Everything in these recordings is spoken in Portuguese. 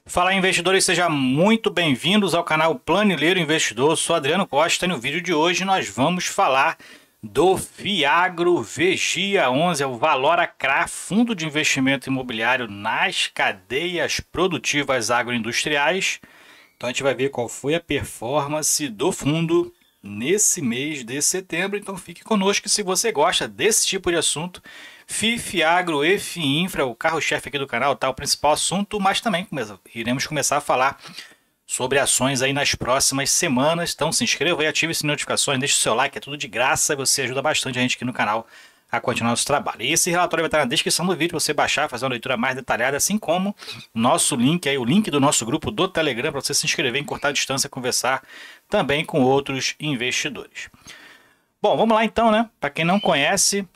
Fala investidores, sejam muito bem-vindos ao canal Planilheiro Investidor. Sou Adriano Costa e no vídeo de hoje nós vamos falar do Fiagro Vigia 11, é o Valora CRA, fundo de investimento imobiliário nas cadeias produtivas agroindustriais. Então a gente vai ver qual foi a performance do fundo nesse mês de setembro. Então fique conosco se você gosta desse tipo de assunto. FI, Fiagro e FIINFRA, o carro-chefe aqui do canal, tá? O principal assunto, mas também iremos começar a falar sobre ações aí nas próximas semanas. Então se inscreva e ative as notificações, deixe o seu like, é tudo de graça e você ajuda bastante a gente aqui no canal a continuar nosso trabalho. E esse relatório vai estar na descrição do vídeo para você baixar, fazer uma leitura mais detalhada, assim como nosso link aí, o link do nosso grupo do Telegram para você se inscrever, encurtar a distância e conversar também com outros investidores. Bom, vamos lá então, né? Para quem não conhece,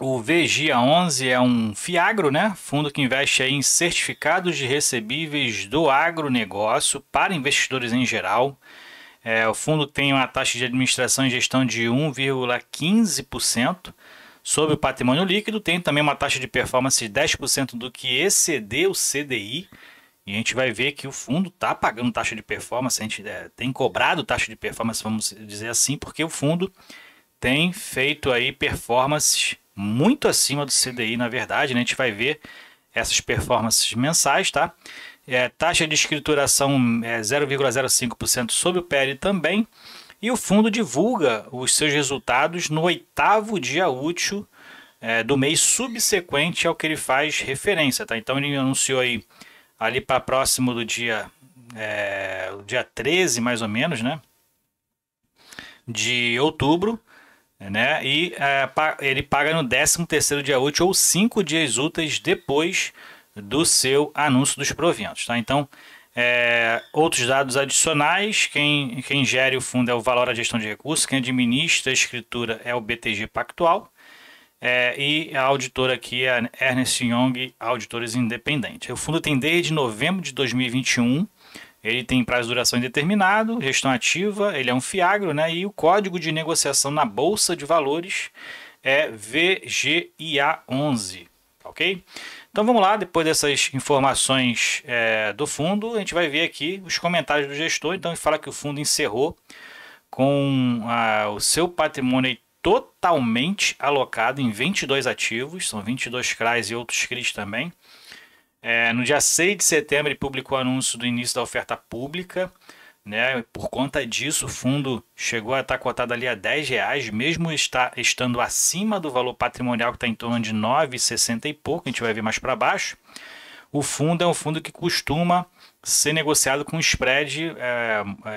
o Vigia 11 é um Fiagro, né? Fundo que investe aí em certificados de recebíveis do agronegócio para investidores em geral. O fundo tem uma taxa de administração e gestão de 1,15% sobre o patrimônio líquido. Tem também uma taxa de performance de 10% do que exceder o CDI. E a gente vai ver que o fundo está pagando taxa de performance, a gente tem cobrado taxa de performance, vamos dizer assim, porque o fundo tem feito aí performances muito acima do CDI, na verdade, né? A gente vai ver essas performances mensais, tá? Taxa de escrituração é 0,05% sobre o PL também. E o fundo divulga os seus resultados no 8º dia útil do mês subsequente ao que ele faz referência, tá? Então ele anunciou aí ali para próximo do dia 13, mais ou menos, né? De outubro, né? E ele paga no 13º dia útil ou 5 dias úteis depois do seu anúncio dos proventos, tá? Então, outros dados adicionais, quem gere o fundo é o Valora Gestão de Recursos, quem administra a escritura é o BTG Pactual, e a auditora aqui é a Ernst Young Auditores Independentes. O fundo tem desde novembro de 2021, ele tem prazo de duração indeterminado, gestão ativa, ele é um Fiagro, né? E o código de negociação na Bolsa de Valores é VGIA11, ok? Então vamos lá, depois dessas informações do fundo, a gente vai ver aqui os comentários do gestor. Então ele fala que o fundo encerrou com o seu patrimônio totalmente alocado em 22 ativos, são 22 CRAs e outros CRIs também. No dia 6 de setembro ele publicou o anúncio do início da oferta pública, né? Por conta disso o fundo chegou a estar cotado ali a R$ 10, mesmo estando acima do valor patrimonial que está em torno de 9,60 e pouco, a gente vai ver mais para baixo. O fundo é um fundo que costuma ser negociado com spread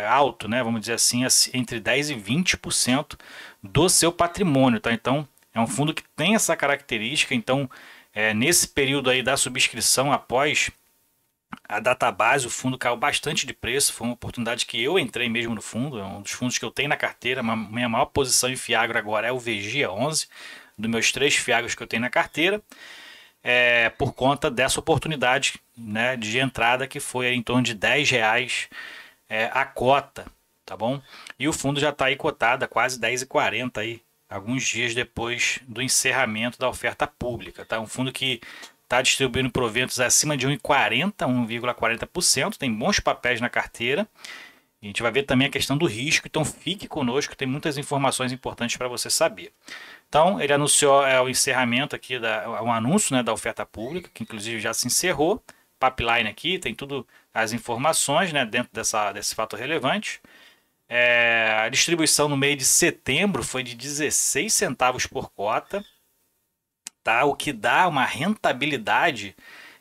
alto, né? Vamos dizer assim, entre 10% e 20% do seu patrimônio, tá? Então é um fundo que tem essa característica. Então nesse período aí da subscrição, após a database, o fundo caiu bastante de preço. Foi uma oportunidade que eu entrei mesmo no fundo. É um dos fundos que eu tenho na carteira. Minha maior posição em Fiagro agora é o Vigia 11, dos meus 3 Fiagros que eu tenho na carteira. Por conta dessa oportunidade, né, de entrada, que foi em torno de R$ 10 a cota, tá bom? E o fundo já está aí cotado a quase 10,40 aí, alguns dias depois do encerramento da oferta pública, tá? Um fundo que está distribuindo proventos acima de 1,40, 1,40%, tem bons papéis na carteira. A gente vai ver também a questão do risco, então fique conosco, tem muitas informações importantes para você saber. Então, ele anunciou o encerramento aqui, um anúncio, né, da oferta pública, que inclusive já se encerrou. Pipeline aqui, tem tudo as informações, né, dentro desse fator relevante. A distribuição no mês de setembro foi de 16 centavos por cota, tá? O que dá uma rentabilidade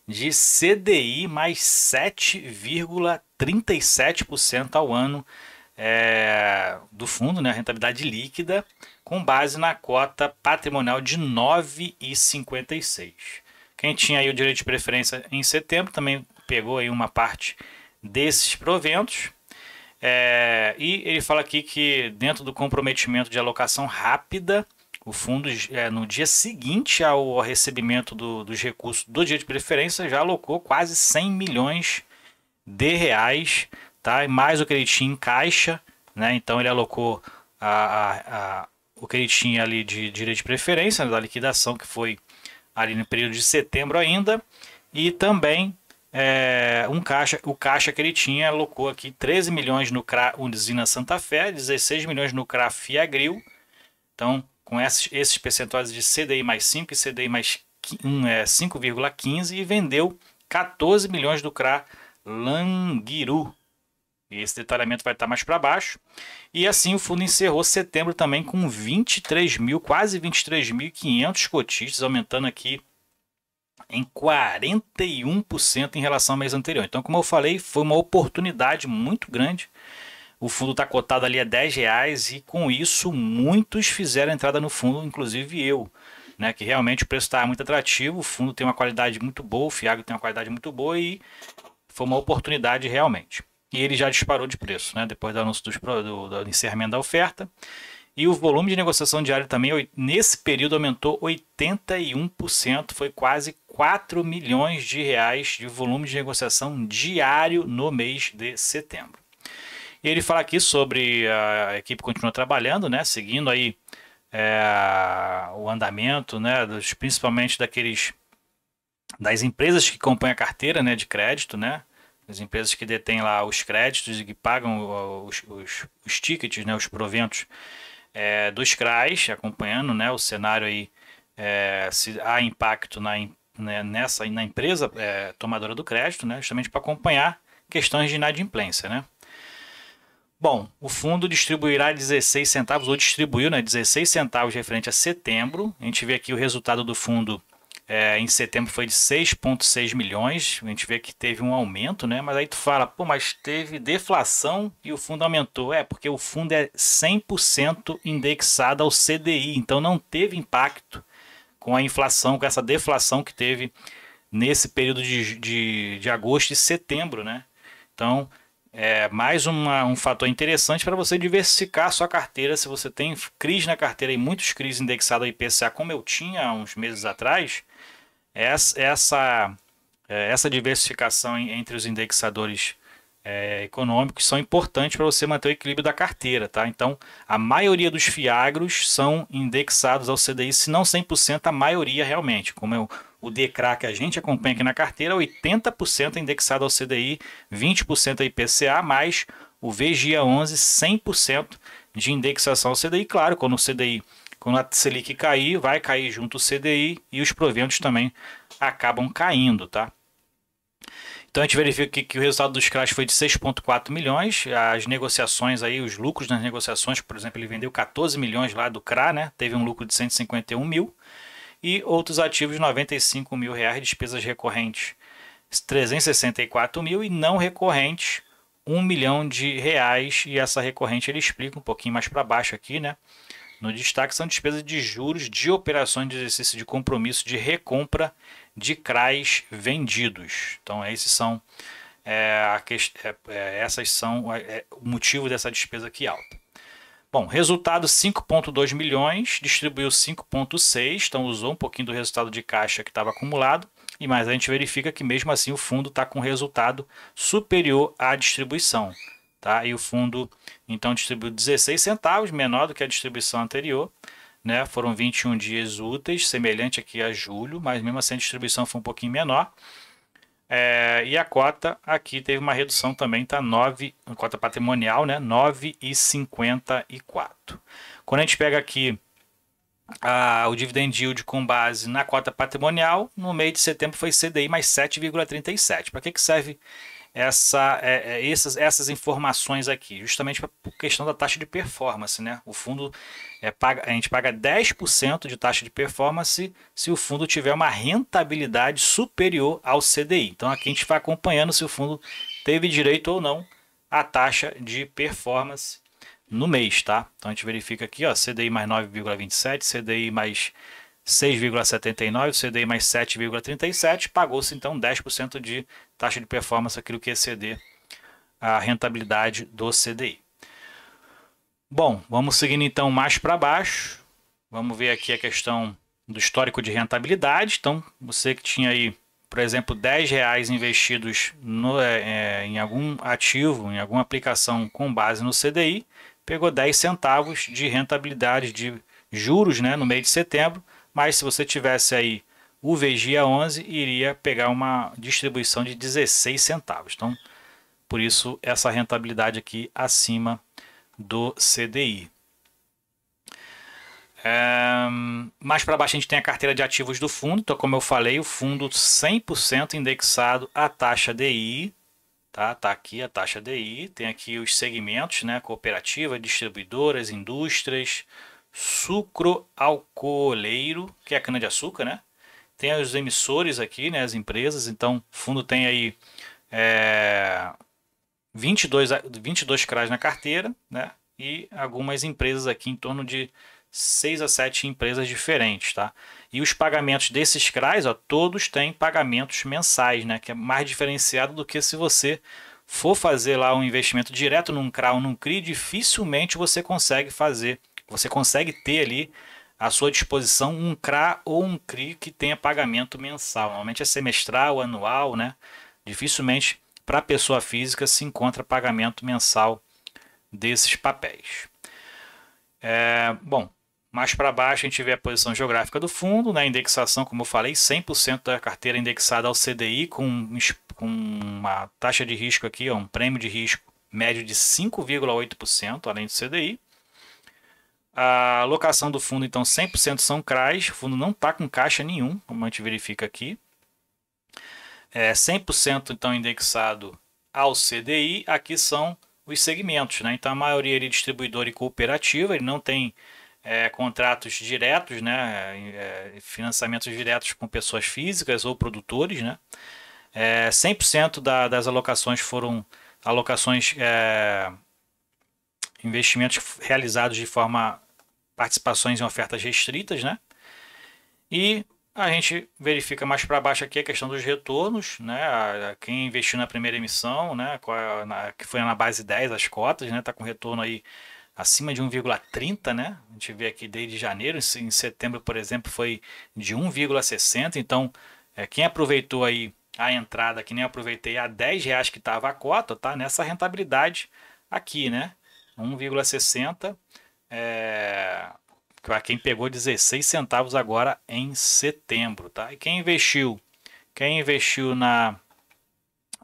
de CDI mais 7,37% ao ano do fundo, né? A rentabilidade líquida, com base na cota patrimonial de 9,56. Quem tinha aí o direito de preferência em setembro também pegou aí uma parte desses proventos. E ele fala aqui que dentro do comprometimento de alocação rápida, o fundo, no dia seguinte ao recebimento dos recursos do direito de preferência, já alocou quase 100 milhões de reais, tá? Mais o que ele tinha em caixa, né? Então ele alocou o que ele tinha ali de direito de preferência, da liquidação que foi ali no período de setembro ainda, e também o caixa que ele tinha, alocou aqui 13 milhões no CRA Usina Santa Fé, 16 milhões no CRA Fiagril. Então, com esses percentuais de CDI mais 5 e CDI mais 5,15, e vendeu 14 milhões do CRA Languiru. E esse detalhamento vai estar mais para baixo. E assim o fundo encerrou setembro também com 23 mil, quase 23.500 cotistas, aumentando aqui em 41% em relação ao mês anterior. Então, como eu falei, foi uma oportunidade muito grande. O fundo está cotado ali a R$10 e com isso muitos fizeram entrada no fundo, inclusive eu, né, que realmente o preço está muito atrativo, o fundo tem uma qualidade muito boa, o Fiagro tem uma qualidade muito boa e foi uma oportunidade realmente. E ele já disparou de preço, né, depois do anúncio do encerramento da oferta. E o volume de negociação diário também, nesse período, aumentou 81%, foi quase 4 milhões de reais de volume de negociação diário no mês de setembro. E ele fala aqui sobre a equipe continua trabalhando, né, seguindo aí o andamento, né, principalmente das empresas que compõem a carteira, né, de crédito, né, as empresas que detêm lá os créditos e que pagam os tickets, né, os proventos dos CRAs, acompanhando, né, o cenário aí, se há impacto na empresa tomadora do crédito, né, justamente para acompanhar questões de inadimplência, né. Bom, o fundo distribuirá 16 centavos, ou distribuiu, né, 16 centavos referente a setembro. A gente vê aqui o resultado do fundo em setembro foi de 6,6 milhões. A gente vê que teve um aumento, né? Mas aí tu fala, pô, mas teve deflação e o fundo aumentou. Porque o fundo é 100% indexado ao CDI, então não teve impacto com a inflação, com essa deflação que teve nesse período de agosto e setembro, né? Então, mais um fator interessante para você diversificar a sua carteira. Se você tem CRIs na carteira e muitos CRIs indexados ao IPCA, como eu tinha há uns meses atrás, essa diversificação entre os indexadores econômicos são importantes para você manter o equilíbrio da carteira, tá? Então, a maioria dos FIAGROS são indexados ao CDI, se não 100%, a maioria realmente, como o DCRA que a gente acompanha aqui na carteira, 80% é indexado ao CDI, 20% ao IPCA, mais o VGIA11, 100% de indexação ao CDI. Claro, quando a Selic cair, vai cair junto o CDI e os proventos também acabam caindo, tá? Então a gente verifica que o resultado dos CRAs foi de 6,4 milhões. As negociações aí, os lucros nas negociações, por exemplo, ele vendeu 14 milhões lá do CRA, né? Teve um lucro de 151 mil. E outros ativos, 95 mil reais, despesas recorrentes 364 mil e não recorrentes 1 milhão de reais. E essa recorrente ele explica um pouquinho mais para baixo aqui, né? No destaque são despesas de juros de operações de exercício de compromisso de recompra de CRAs vendidos. Então esses são essas são o motivo dessa despesa aqui alta. Bom, resultado 5,2 milhões, distribuiu 5,6, então usou um pouquinho do resultado de caixa que estava acumulado, mas a gente verifica que mesmo assim o fundo está com resultado superior à distribuição. Tá? E o fundo então distribuiu 16 centavos, menor do que a distribuição anterior, né? Foram 21 dias úteis, semelhante aqui a julho, mas mesmo assim a distribuição foi um pouquinho menor. E a cota aqui teve uma redução também, tá? A cota patrimonial, né? 9,54. Quando a gente pega aqui o dividend yield com base na cota patrimonial, no mês de setembro foi CDI mais 7,37. Para que serve essas informações aqui? Justamente para a questão da taxa de performance, né? O fundo a gente paga 10% de taxa de performance se o fundo tiver uma rentabilidade superior ao CDI. Então aqui a gente vai acompanhando se o fundo teve direito ou não à taxa de performance no mês, tá? Então a gente verifica aqui, ó, CDI mais 9,27, CDI mais 6,79, CDI mais 7,37, pagou-se então 10% de taxa de performance, aquilo que exceder a rentabilidade do CDI. Bom, vamos seguindo então mais para baixo, vamos ver aqui a questão do histórico de rentabilidade. Então, você que tinha aí, por exemplo, R$10 investidos em algum ativo, em alguma aplicação com base no CDI, pegou 10 centavos de rentabilidade de juros, né, no mês de setembro. Mas se você tivesse aí o VGIA 11 iria pegar uma distribuição de 16 centavos. Então, por isso, essa rentabilidade aqui acima do CDI. Mais para baixo a gente tem a carteira de ativos do fundo. Então, como eu falei, o fundo 100% indexado à taxa DI. Tá aqui a taxa DI. Tem aqui os segmentos, né? Cooperativa, distribuidoras, indústrias, sucroalcooleiro, que é a cana-de-açúcar, né? Tem os emissores aqui, né? As empresas. Então, o fundo tem aí 22 CRAs na carteira, né? E algumas empresas aqui em torno de 6 a 7 empresas diferentes, tá? E os pagamentos desses CRAs, ó, todos têm pagamentos mensais, né? Que é mais diferenciado do que se você for fazer lá um investimento direto num CRA ou num CRI, dificilmente você consegue fazer. Você consegue ter ali à sua disposição um CRA ou um CRI que tenha pagamento mensal. Normalmente é semestral, anual, né? Dificilmente para a pessoa física se encontra pagamento mensal desses papéis. Bom, mais para baixo a gente vê a posição geográfica do fundo, né? Indexação, como eu falei, 100% da carteira indexada ao CDI, com uma taxa de risco aqui, ó, um prêmio de risco médio de 5,8%, além do CDI. A alocação do fundo, então, 100% são CRAs, o fundo não está com caixa nenhum, como a gente verifica aqui. 100% então indexado ao CDI, aqui são os segmentos, né? Então a maioria é distribuidora e cooperativa, ele não tem contratos diretos, né? Financiamentos diretos com pessoas físicas ou produtores, né? 100% das alocações foram alocações, investimentos realizados de forma participações em ofertas restritas, né? E a gente verifica mais para baixo aqui a questão dos retornos, né? Quem investiu na primeira emissão, né? Que foi na base 10 as cotas, né? Tá com retorno aí acima de 1,30, né? A gente vê aqui desde janeiro, em setembro, por exemplo, foi de 1,60. Então, quem aproveitou aí a entrada, que nem eu aproveitei a R$10 que estava a cota, tá nessa rentabilidade aqui, né? 1,60. Para quem pegou 16 centavos agora em setembro, tá? E quem investiu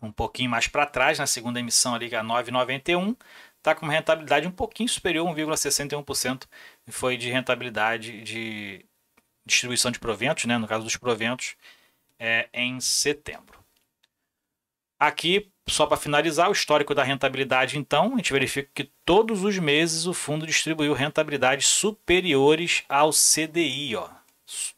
um pouquinho mais para trás, na segunda emissão ali, que é a 9,91, tá com uma rentabilidade um pouquinho superior, 1,61%, e foi de rentabilidade de distribuição de proventos, né? No caso dos proventos, em setembro. Aqui, só para finalizar, o histórico da rentabilidade, então, a gente verifica que todos os meses o fundo distribuiu rentabilidades superiores ao CDI. Ó.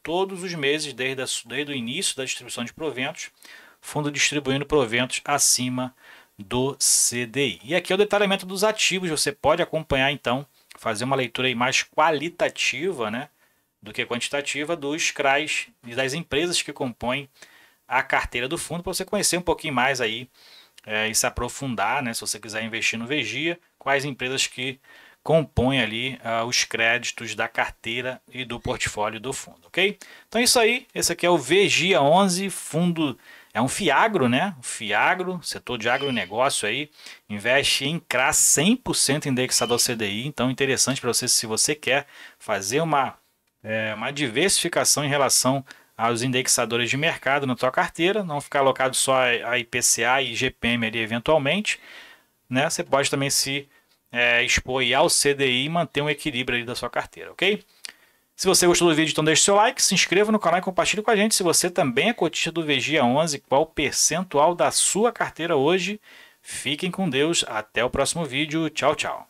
Todos os meses, desde o início da distribuição de proventos, fundo distribuindo proventos acima do CDI. E aqui é o detalhamento dos ativos, você pode acompanhar, então, fazer uma leitura aí mais qualitativa, né, do que quantitativa dos CRAs e das empresas que compõem a carteira do fundo, para você conhecer um pouquinho mais aí e se aprofundar, né, se você quiser investir no VGIA, quais empresas que compõem ali os créditos da carteira e do portfólio do fundo, ok? Então é isso aí, esse aqui é o VGIA 11, fundo, é um FIAGRO, né? FIAGRO, setor de agronegócio aí, investe em CRA 100% indexado ao CDI, então interessante para você se você quer fazer uma diversificação em relação aos indexadores de mercado na tua carteira, não ficar alocado só a IPCA e IGPM ali eventualmente, né? Você pode também se expor ao CDI e manter um equilíbrio ali da sua carteira, ok? Se você gostou do vídeo, então deixe seu like, se inscreva no canal e compartilhe com a gente. Se você também é cotista do VGIA 11, qual o percentual da sua carteira hoje? Fiquem com Deus, até o próximo vídeo, tchau, tchau.